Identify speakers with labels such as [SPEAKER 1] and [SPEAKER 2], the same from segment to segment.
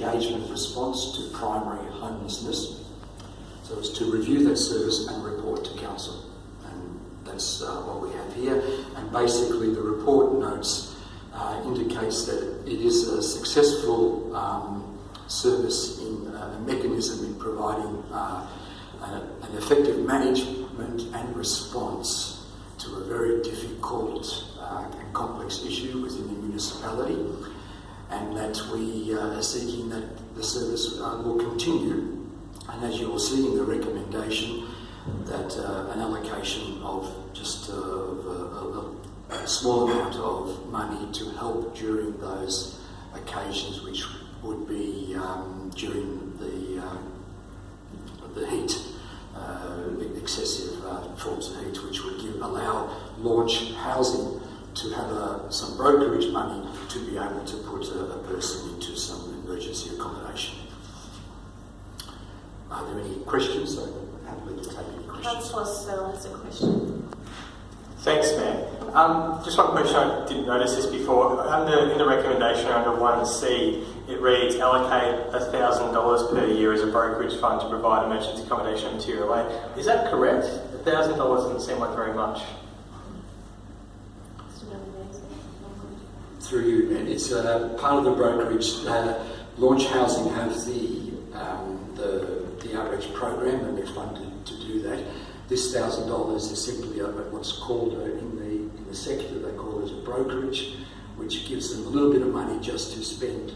[SPEAKER 1] engagement response to primary homelessness. So it's to review that service and report to council. And that's what we have here. And basically the report notes indicates that it is a successful service in a mechanism in providing an effective management and response to a very difficult and complex issue within the municipality, and that we are seeking that the service will continue. And as you will see in the recommendation, that an allocation of just a small amount of money to help during those occasions, which would be during the heat, excessive forms of heat, which would allow launch housing to have some brokerage money to be able to put a person into some emergency accommodation. Are there any questions? I'm happy to take any questions.
[SPEAKER 2] Councillor Searle has a question.
[SPEAKER 3] Thanks, Mayor. Just one question, I didn't notice this before. In the recommendation under 1C, it reads allocate $1,000 per year as a brokerage fund to provide emergency accommodation material aid. Is that correct? $1,000 doesn't seem like very much.
[SPEAKER 1] Through you, and it's part of the brokerage. Launch Housing have the outreach program, and they're funded to do that. This $1,000 is simply what's called in the sector, they call it a brokerage, which gives them a little bit of money just to spend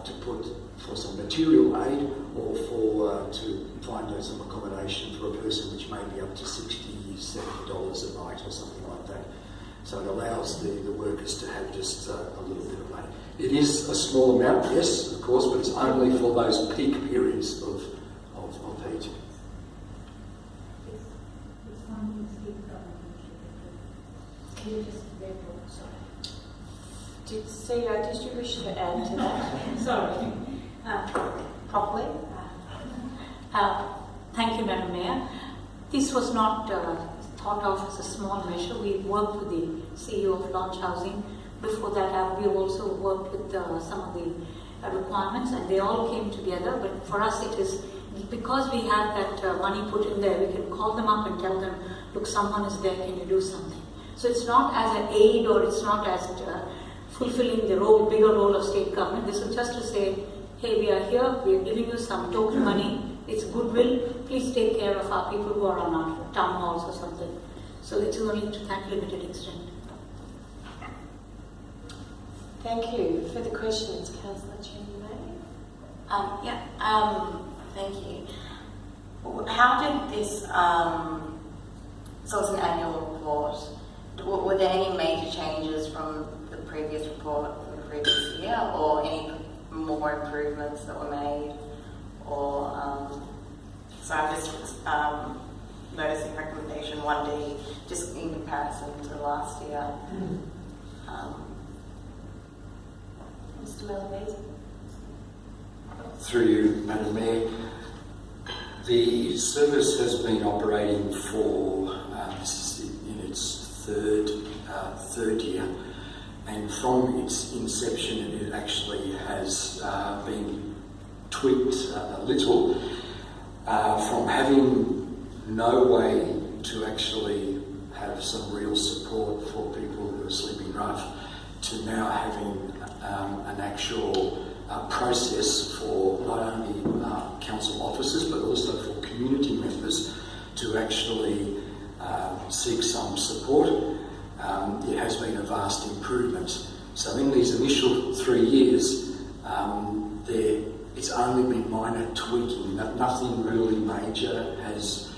[SPEAKER 1] to put for some material aid, or for to find some accommodation for a person, which may be up to $60, $70 a night or something like that. So it allows the workers to have just a little bit of money. It is a small amount, yes, of course, but it's only for those peak periods of heat.
[SPEAKER 2] CEO, did you wish to add to that?
[SPEAKER 4] Sorry.
[SPEAKER 2] Properly?
[SPEAKER 4] Thank you, Madam Mayor. This was not thought of as a small measure. We worked with the CEO of Launch Housing. Before that, we also worked with some of the requirements, and they all came together. But for us, it is because we have that money put in there, we can call them up and tell them, look, someone is there, can you do something? So it's not as an aid, or it's not as fulfilling the bigger role of state government. This is just to say, hey, we are here, we are giving you some token money, it's goodwill, please take care of our people who are on our town halls or something. So it is only to that limited extent.
[SPEAKER 2] Thank you. Further questions, Councillor Cheney?
[SPEAKER 5] Thank you. How did this, so it's an annual report, were there any major changes from the previous report from the previous year, or any more improvements that were made? Or, so I'm just noticing recommendation 1D, just in comparison to last year.
[SPEAKER 2] Mr. Melabese?
[SPEAKER 1] Through you, Madam Mayor, the service has been operating for, this is in its third year, and from its inception it actually has been tweaked a little, from having no way to actually have some real support for people who are sleeping rough, to now having an actual process for not only council officers but also for community members to actually seek some support. It has been a vast improvement. So in these initial 3 years, it's only been minor tweaking. Nothing really major has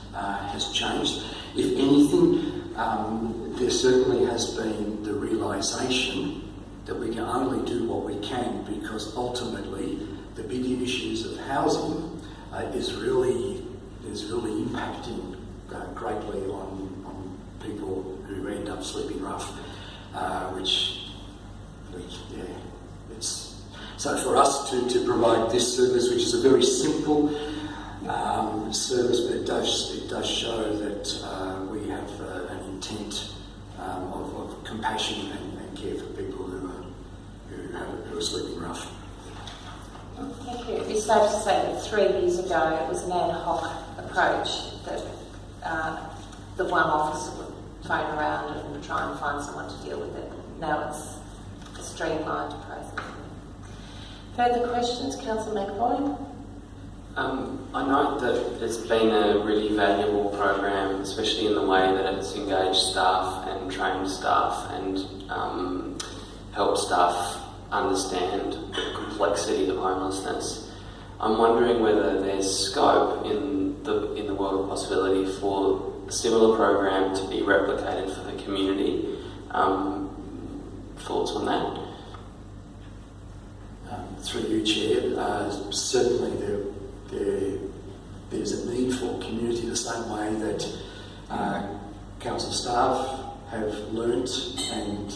[SPEAKER 1] changed. If anything, there certainly has been the realisation that we can only do what we can, because ultimately the big issues of housing is really impacting greatly on people who end up sleeping rough, it's so for us to provide this service, which is a very simple service, but it does show that we have an intent of compassion and care for people who are sleeping rough.
[SPEAKER 2] be safe to say that 3 years ago it was an ad hoc approach that the one officer would phone around and try and find someone to deal with it. Now it's a streamlined process. Further questions, Councillor McBoy?
[SPEAKER 6] I note that it's been a really valuable program, especially in the way that it's engaged staff and trained staff and helped staff understand the complexity of homelessness. I'm wondering whether there's scope in the world of possibility for a similar program to be replicated for the community. Thoughts on that?
[SPEAKER 1] Through you, Chair, certainly there's a need for community the same way that council staff have learnt and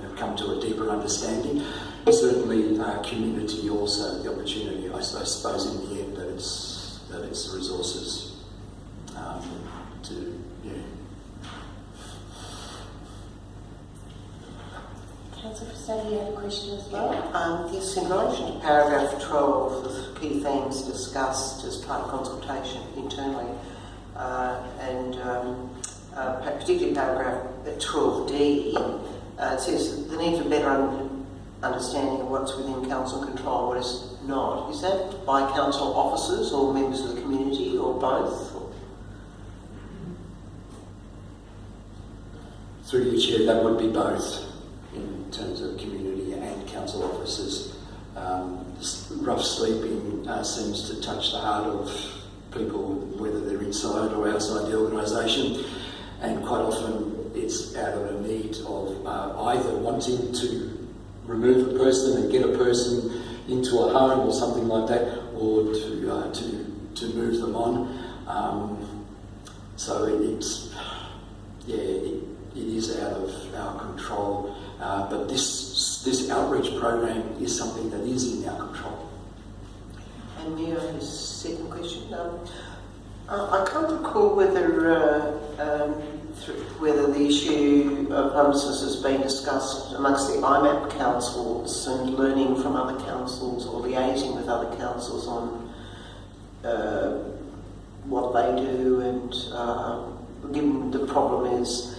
[SPEAKER 1] have come to a deeper understanding. Certainly, community also the opportunity. I suppose in the end that it's the resources to.
[SPEAKER 2] Councillor Fasadi, you had a question as well?
[SPEAKER 7] Yes, in relation to paragraph 12, the key themes discussed as part of consultation internally, particularly paragraph 12D, it says the need for better understanding of what's within council control and what is not. Is that by council officers or members of the community or both?
[SPEAKER 1] Through you, Chair, that would be both. In terms of community and council officers. Rough sleeping seems to touch the heart of people, whether they're inside or outside the organisation, and quite often it's out of a need of either wanting to remove a person and get a person into a home or something like that, or to move them on. So it is out of our control. But this outreach program is something that is in our control.
[SPEAKER 7] And Mia, his second question. I can't recall whether the issue of homelessness has been discussed amongst the IMAP councils and learning from other councils or liaising with other councils on what they do, and given the problem is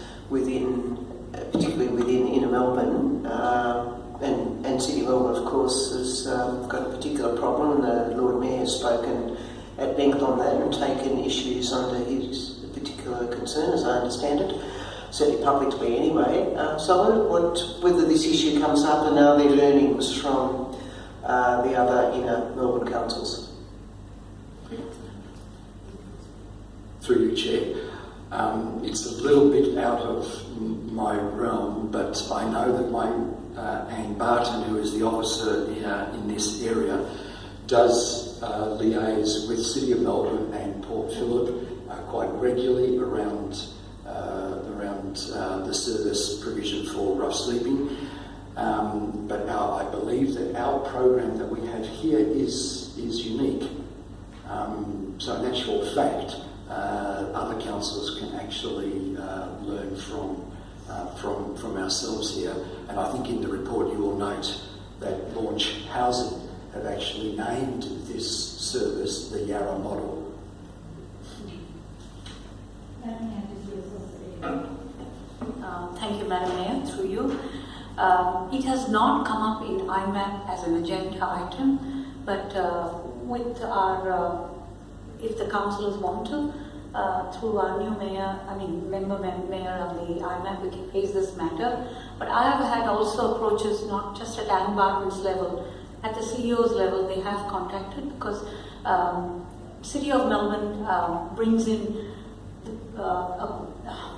[SPEAKER 7] particularly within inner Melbourne, and City of Melbourne, of course, has got a particular problem. The Lord Mayor has spoken at length on that and taken issues under his particular concern, as I understand it, certainly publicly anyway. So I wonder whether this issue comes up and are there learnings from the other inner Melbourne councils?
[SPEAKER 1] Through you, Chair. It's a little bit out of my realm, but I know that Anne Barton, who is the officer in this area, does liaise with City of Melbourne and Port Phillip quite regularly around the service provision for rough sleeping. But I believe that our program that we have here is unique. So in actual fact, other councils can actually learn from ourselves here. And I think in the report you will note that Launch Housing have actually named this service the Yarra model.
[SPEAKER 4] Thank you, Madam Mayor, through you. It has not come up in IMAP as an agenda item, but with our, if the councillors want to, through our new mayor, member mayor of the IMAP, we can face this matter. But I have had also approaches, not just at Anne Barton's level, at the CEO's level, they have contacted, because City of Melbourne brings in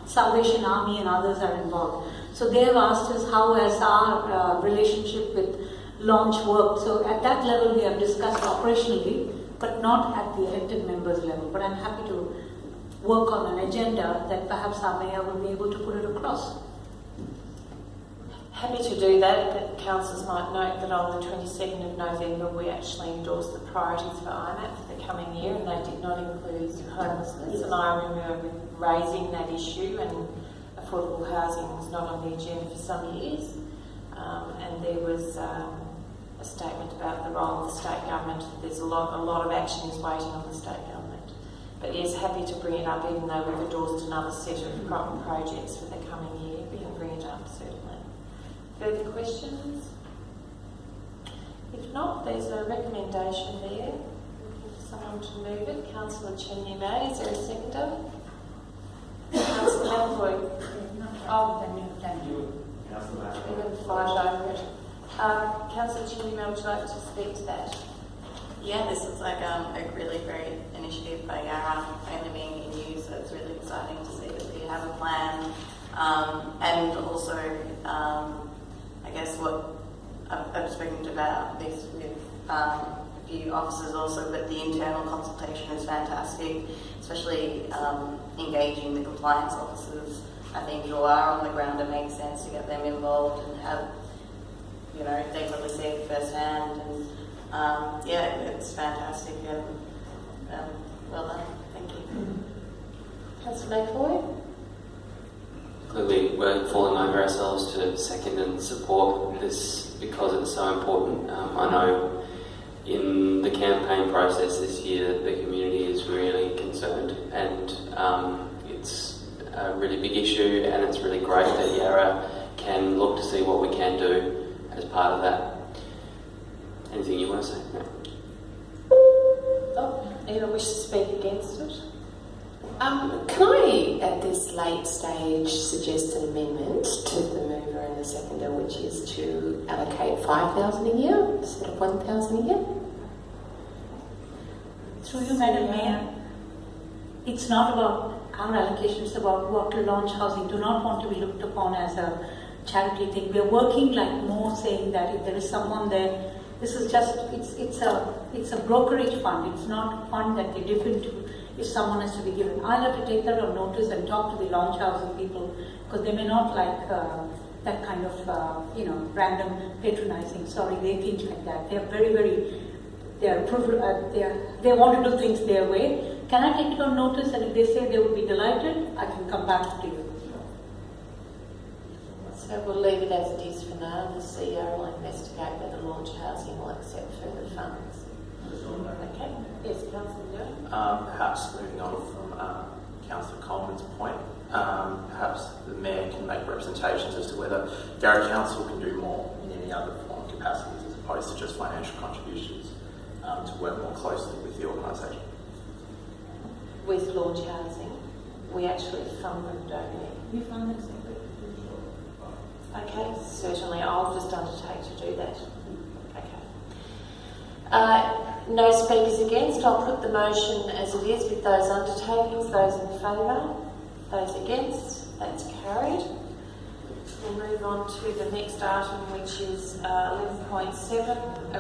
[SPEAKER 4] Salvation Army and others are involved. So they have asked us how has our relationship with launch worked. So at that level we have discussed operationally, but not at the elected members level. But I'm happy to work on an agenda that perhaps our mayor will be able to put it across.
[SPEAKER 2] Happy to do that, but councillors might note that on the 22nd of November we actually endorsed the priorities for IMAP for the coming year, and they did not include homelessness. And I remember raising that issue, and affordable housing was not on the agenda for some years. And there was a statement about the role of the state government. There's a lot of action is waiting on the state government. But yes, happy to bring it up, even though we've endorsed another set of projects for the coming year. We can bring it up, certainly. Further questions? If not, there's a recommendation there. Looking for someone to move it. Councillor Chen-May, is there a seconder? Councillor Malfoy. Oh, thank you. We're going to fight over it. Councillor Chen-May, would you like to speak to that?
[SPEAKER 5] Yeah, this looks like a really great initiative by Yarra, only being in use, so it's really exciting to see that we have a plan. And also, I guess what I've spoken about this with a few officers also, but the internal consultation is fantastic, especially engaging the compliance officers. I think who are on the ground, it makes sense to get them involved and have, you know, they probably see it firsthand. And yeah, it's fantastic and well done. Thank you.
[SPEAKER 2] Councillor Malfoy?
[SPEAKER 6] Clearly, we're falling over ourselves to second and support this because it's so important. I know in the campaign process this year, the community is really concerned, and it's a really big issue, and it's really great that Yarra can look to see what we can do as part of that. Anything you want to say? No.
[SPEAKER 2] Oh, anyone wish to speak against it?
[SPEAKER 8] Can I, at this late stage, suggest an amendment to the mover and the seconder, which is to allocate $5,000 a year instead of $1,000 a year?
[SPEAKER 4] Through you, Madam Mayor, it's not about our allocation, it's about what to launch housing. Do not want to be looked upon as a charity thing. We're working like more saying that if there is someone there, this is just, it's a brokerage fund. It's not a fund that they dip into if someone has to be given. I'll have to take that on notice and talk to the launch housing people, because they may not like that kind of, random patronizing. Sorry, they think like that. They're they want to do things their way. Can I take it on notice, and if they say they would be delighted, I can come back to you.
[SPEAKER 2] So we'll leave it as it is for now. The CEO will investigate whether launch housing will accept further funds. Okay. Yes, Councillor Young.
[SPEAKER 9] Perhaps moving on from Councillor Coleman's point, perhaps the Mayor can make representations as to whether Yarra Council can do more in any other form of capacities as opposed to just financial contributions to work more closely with the organisation.
[SPEAKER 2] With launch housing, we actually fund them, don't we?
[SPEAKER 4] We fund them separately.
[SPEAKER 2] Okay, certainly. I'll just undertake to do that. Okay. No speakers against. I'll put the motion as it is with those undertakings. Those in favour? Those against? That's carried. We'll move on to the next item, which is 11.7.